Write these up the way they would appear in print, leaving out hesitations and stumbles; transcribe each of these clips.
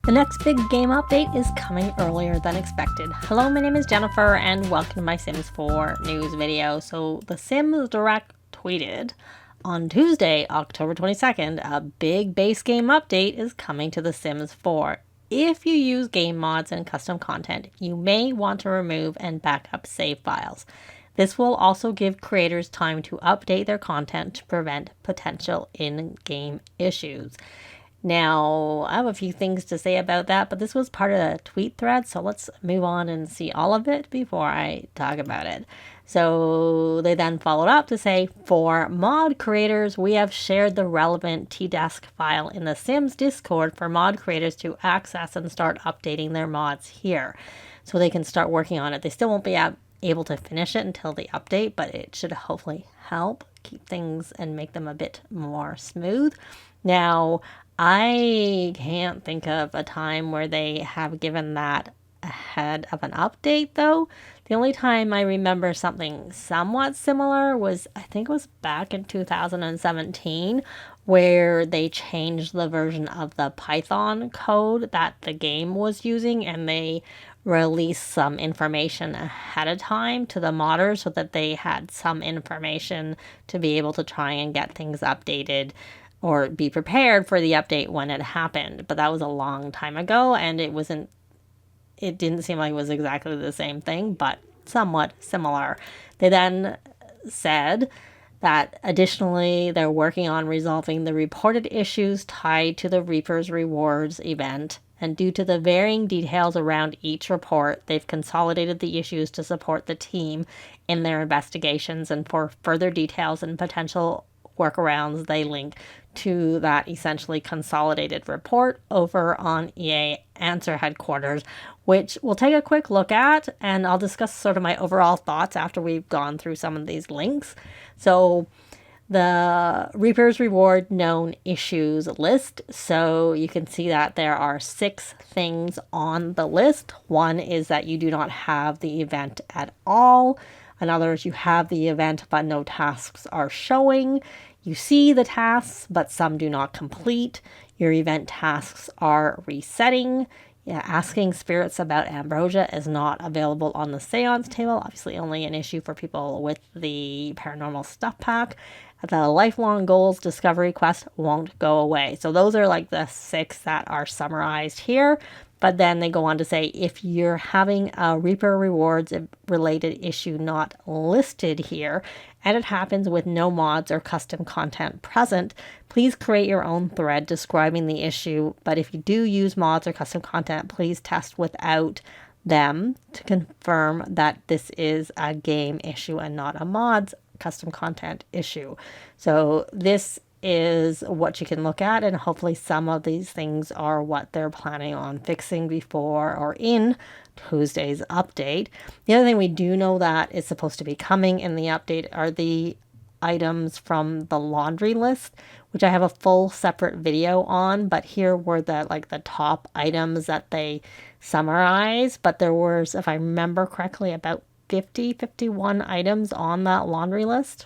The next big game update is coming earlier than expected. Hello, my name is Jennifer and welcome to my Sims 4 news video. So the Sims Direct tweeted on Tuesday, October 22nd, a big base game update is coming to The Sims 4. If you use game mods and custom content, you may want to remove and back up save files. This will also give creators time to update their content to prevent potential in-game issues. Now, I have a few things to say about that, but this was part of the tweet thread, so let's move on and see all of it before I talk about it. So they then followed up to say, for mod creators, we have shared the relevant tdesk file in the Sims Discord for mod creators to access and start updating their mods here. So they can start working on it. They still won't be able to finish it until the update, but it should hopefully help keep things and make them a bit more smooth. Now, I can't think of a time where they have given that ahead of an update, though. The only time I remember something somewhat similar was, I think it was back in 2017, where they changed the version of the Python code that the game was using, and they released some information ahead of time to the modders so that they had some information to be able to try and get things updated or be prepared for the update when it happened. But that was a long time ago, and it didn't seem like it was exactly the same thing, but somewhat similar. They then said that additionally, they're working on resolving the reported issues tied to the Reaper's Rewards event, and due to the varying details around each report, they've consolidated the issues to support the team in their investigations, and for further details and potential workarounds, they link to that essentially consolidated report over on EA Answer Headquarters, which we'll take a quick look at, and I'll discuss sort of my overall thoughts after we've gone through some of these links. So the Reaper's Reward known issues list. So you can see that there are 6 things on the list. One is that you do not have the event at all. Another is you have the event, but no tasks are showing. You see the tasks, but some do not complete. Your event tasks are resetting. Asking spirits about ambrosia is not available on the seance table. Obviously only an issue for people with the paranormal stuff pack. The lifelong goals discovery quest won't go away. So those are like the 6 that are summarized here. But then they go on to say, if you're having a Reaper Rewards related issue not listed here, and it happens with no mods or custom content present, please create your own thread describing the issue. But if you do use mods or custom content, please test without them to confirm that this is a game issue and not a mods custom content issue. So this is what you can look at, and hopefully some of these things are what they're planning on fixing before or in Tuesday's update. The other thing we do know that is supposed to be coming in the update are the items from the laundry list, which I have a full separate video on, but here were the top items that they summarize. But there was, if I remember correctly, about 51 items on that laundry list.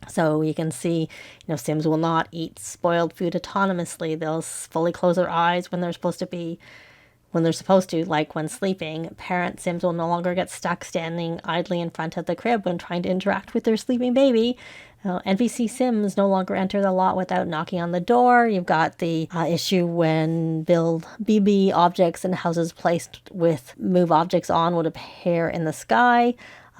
So you can see, Sims will not eat spoiled food autonomously. They'll fully close their eyes when they're supposed to, like when sleeping. Parent Sims will no longer get stuck standing idly in front of the crib when trying to interact with their sleeping baby. NPC Sims no longer enter the lot without knocking on the door. You've got the issue when build BB objects in houses placed with move objects on would appear in the sky.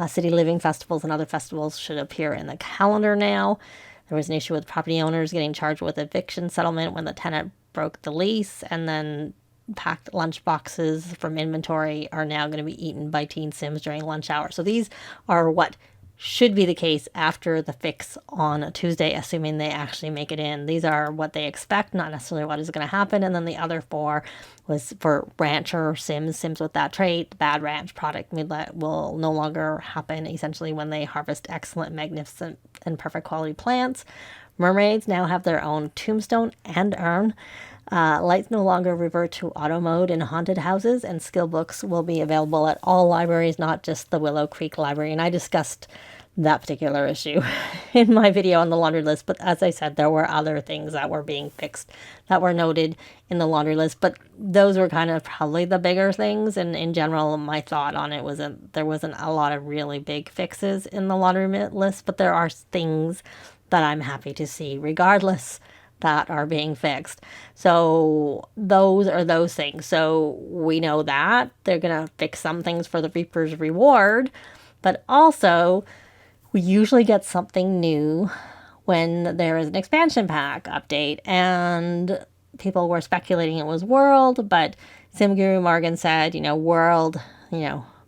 City living festivals and other festivals should appear in the calendar now. There was an issue with property owners getting charged with eviction settlement when the tenant broke the lease, and then packed lunch boxes from inventory are now going to be eaten by teen Sims during lunch hour. So these are what should be the case after the fix on Tuesday, assuming they actually make it in. These are what they expect, not necessarily what is going to happen. And then the other 4 was for rancher Sims with that trait. The bad ranch product will no longer happen essentially when they harvest excellent, magnificent, and perfect quality plants. Mermaids now have their own tombstone and urn. Lights no longer revert to auto mode in haunted houses, and skill books will be available at all libraries, not just the Willow Creek Library. And I discussed that particular issue in my video on the laundry list. But as I said, there were other things that were being fixed that were noted in the laundry list. But those were kind of probably the bigger things. And in general, my thought on it wasn't, there wasn't a lot of really big fixes in the laundry list. But there are things that I'm happy to see regardless that are being fixed. So those are those things. So we know that they're going to fix some things for the Reaper's Reward. But also, we usually get something new when there is an expansion pack update, and people were speculating it was World, but SimGuruMorgan said, World,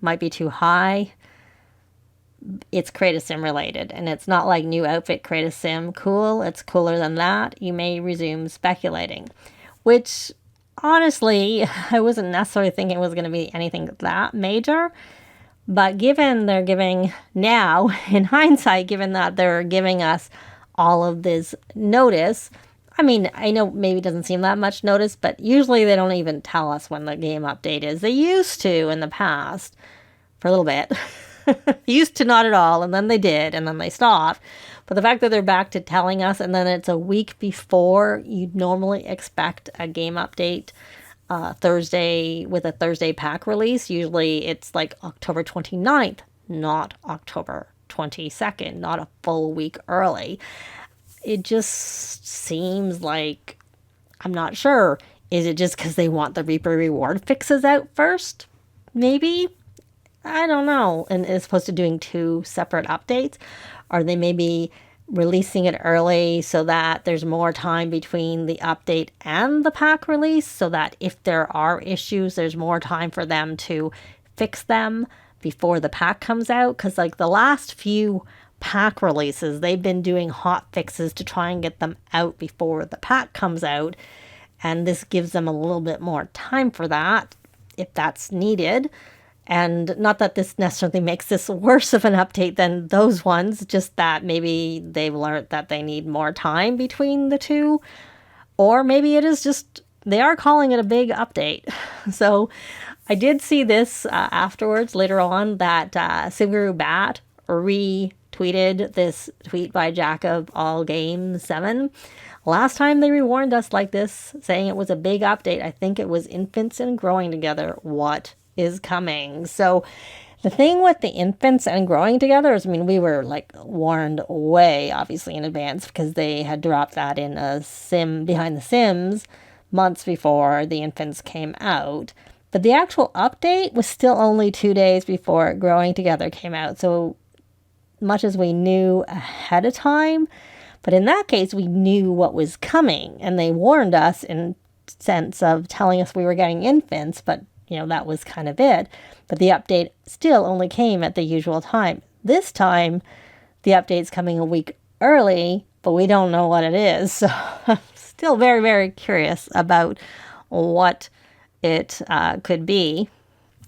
might be too high. It's Create a Sim related, and it's not like new outfit, Create a Sim, cool. It's cooler than that. You may resume speculating, which honestly, I wasn't necessarily thinking it was going to be anything that major. But given they're giving now, in hindsight, given that they're giving us all of this notice, I mean, I know maybe it doesn't seem that much notice, but usually they don't even tell us when the game update is. They used to in the past for a little bit. Used to not at all, and then they did, and then they stopped. But the fact that they're back to telling us, and then it's a week before you'd normally expect a game update, Thursday with a Thursday pack release. Usually it's like October 29th, not October 22nd, not a full week early. It just seems like, I'm not sure. Is it just because they want the Reaper Reward fixes out first? Maybe? I don't know. And as opposed to doing two separate updates? Are they maybe releasing it early so that there's more time between the update and the pack release, so that if there are issues, there's more time for them to fix them before the pack comes out? Because like the last few pack releases, they've been doing hot fixes to try and get them out before the pack comes out, and this gives them a little bit more time for that if that's needed. And not that this necessarily makes this worse of an update than those ones, just that maybe they've learned that they need more time between the two. Or maybe it is just, they are calling it a big update. So I did see this afterwards, later on, that SimGuruBat retweeted this tweet by Jacob All Game 7. Last time they rewarned us like this, saying it was a big update. I think it was Infants and Growing Together. What is coming? So the thing with the Infants and Growing Together is, I mean, we were like warned way obviously in advance because they had dropped that in a sim behind the Sims months before the Infants came out. But the actual update was still only 2 days before Growing Together came out. So much as we knew ahead of time, but in that case, we knew what was coming, and they warned us in sense of telling us we were getting Infants, but that was kind of it. But the update still only came at the usual time. This time, the update's coming a week early, but we don't know what it is. So I'm still very, very curious about what it could be.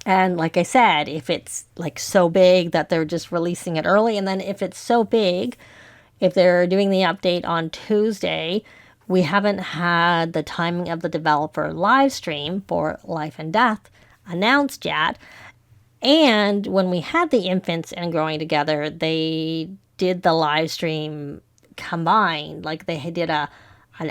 And like I said, if it's like so big that they're just releasing it early, and then if it's so big, if they're doing the update on Tuesday, we haven't had the timing of the developer live stream for Life and Death announced yet. And when we had the Infants and Growing Together, they did the live stream combined. Like they did an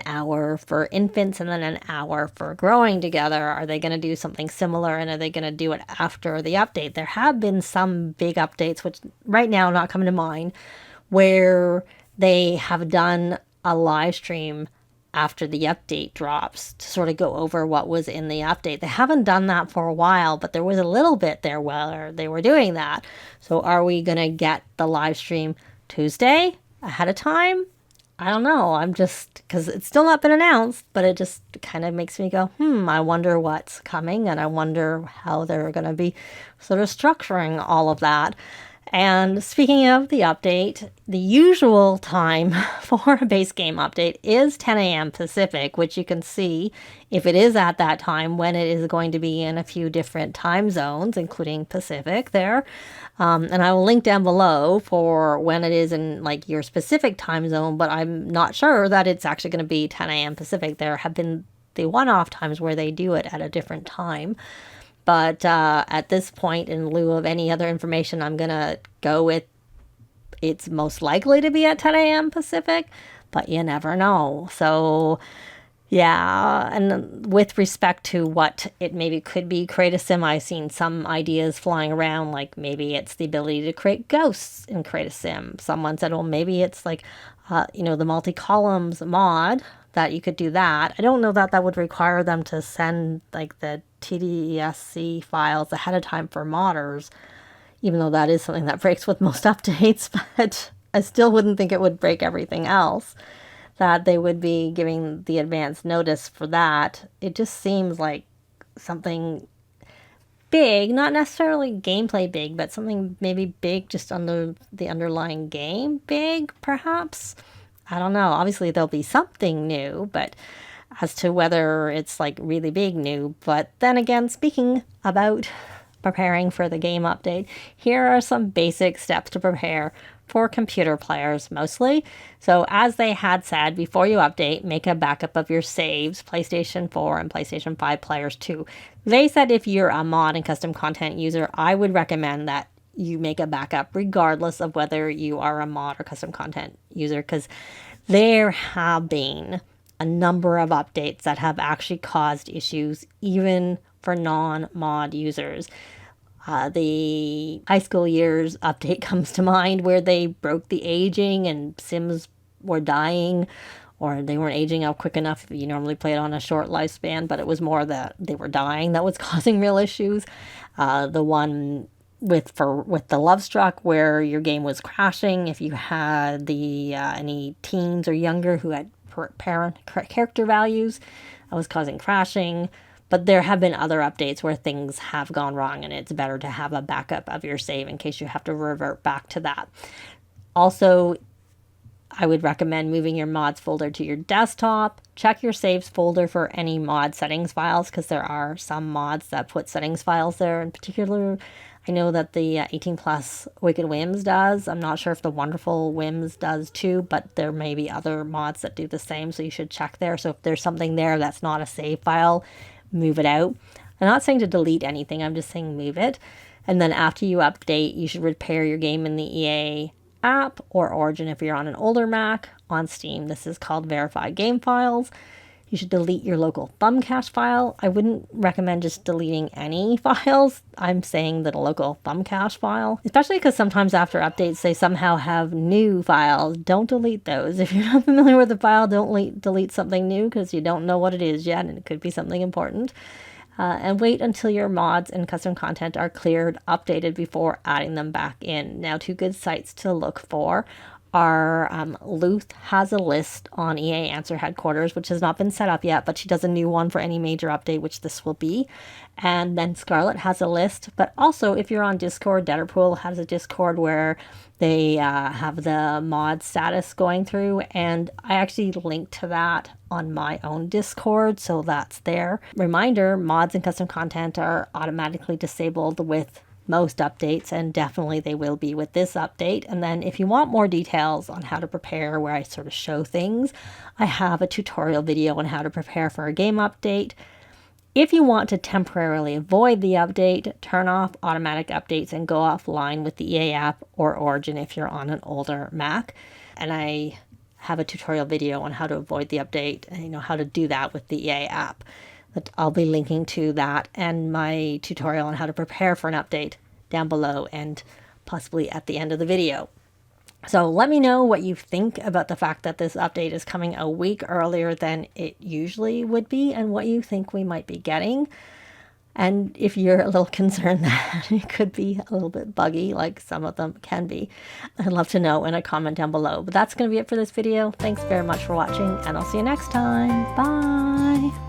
hour for Infants and then an hour for Growing Together. Are they going to do something similar, and are they going to do it after the update? There have been some big updates, which right now not coming to mind, where they have done a live stream after the update drops to sort of go over what was in the update. They haven't done that for a while, but there was a little bit there where they were doing that. So are we going to get the live stream Tuesday ahead of time? I don't know. I'm just, because it's still not been announced, but it just kind of makes me go, I wonder what's coming, and I wonder how they're going to be sort of structuring all of that. And speaking of the update, the usual time for a base game update is 10 a.m. Pacific, which you can see if it is at that time when it is going to be in a few different time zones, including Pacific there. And I will link down below for when it is in like your specific time zone, but I'm not sure that it's actually going to be 10 a.m. Pacific. There have been the one-off times where they do it at a different time. But at this point, in lieu of any other information, I'm going to go with it's most likely to be at 10 a.m. Pacific, but you never know. So yeah, and with respect to what it maybe could be, create a sim, I've seen some ideas flying around, like maybe it's the ability to create ghosts in create a sim. Someone said, well, maybe it's like, the multi-columns mod, that you could do that. I don't know that that would require them to send like the TDSC files ahead of time for modders, even though that is something that breaks with most updates, but I still wouldn't think it would break everything else, that they would be giving the advance notice for that. It just seems like something big, not necessarily gameplay big, but something maybe big just under the underlying game big, perhaps. I don't know. Obviously, there'll be something new, but as to whether it's like really big new. But then again, speaking about preparing for the game update, here are some basic steps to prepare for computer players mostly. So as they had said, before you update, make a backup of your saves, PlayStation 4 and PlayStation 5 players too. They said if you're a mod and custom content user, I would recommend that you make a backup regardless of whether you are a mod or custom content user, because there have been a number of updates that have actually caused issues even for non-mod users. The high school years update comes to mind, where they broke the aging and Sims were dying, or they weren't aging out quick enough. You normally play it on a short lifespan, but it was more that they were dying that was causing real issues. The one with the Love Struck, where your game was crashing if you had any teens or younger who had parent character values, that was causing crashing. But there have been other updates where things have gone wrong, and it's better to have a backup of your save in case you have to revert back to that. Also, I would recommend moving your mods folder to your desktop. Check your saves folder for any mod settings files, because there are some mods that put settings files there. In particular, I know that the 18 plus Wicked Whims does. I'm not sure if the Wonderful Whims does too, but there may be other mods that do the same, so you should check there. So if there's something there that's not a save file, move it out. I'm not saying to delete anything, I'm just saying move it. And then after you update, you should repair your game in the EA app or Origin if you're on an older Mac. On Steam, this is called Verified Game Files. You should delete your local thumb cache file. I wouldn't recommend just deleting any files. I'm saying that a local thumb cache file, especially because sometimes after updates they somehow have new files. Don't delete those. If you're not familiar with the file, don't delete something new, because you don't know what it is yet, and it could be something important. And wait until your mods and custom content are cleared, updated before adding them back in. Now, two good sites to look for are Luth has a list on EA Answer Headquarters, which has not been set up yet, but she does a new one for any major update, which this will be. And then Scarlet has a list, but also if you're on Discord, Deadpool has a Discord where they have the mod status going through, and I actually linked to that on my own Discord, so that's there. Reminder, mods and custom content are automatically disabled with most updates, and definitely they will be with this update. And then if you want more details on how to prepare, where I sort of show things, I have a tutorial video on how to prepare for a game update. If you want to temporarily avoid the update, turn off automatic updates and go offline with the EA app or Origin if you're on an older Mac. And I have a tutorial video on how to avoid the update and how to do that with the EA app. But I'll be linking to that and my tutorial on how to prepare for an update down below and possibly at the end of the video. So let me know what you think about the fact that this update is coming a week earlier than it usually would be, and what you think we might be getting. And if you're a little concerned that it could be a little bit buggy, like some of them can be, I'd love to know in a comment down below. But that's going to be it for this video. Thanks very much for watching, and I'll see you next time. Bye!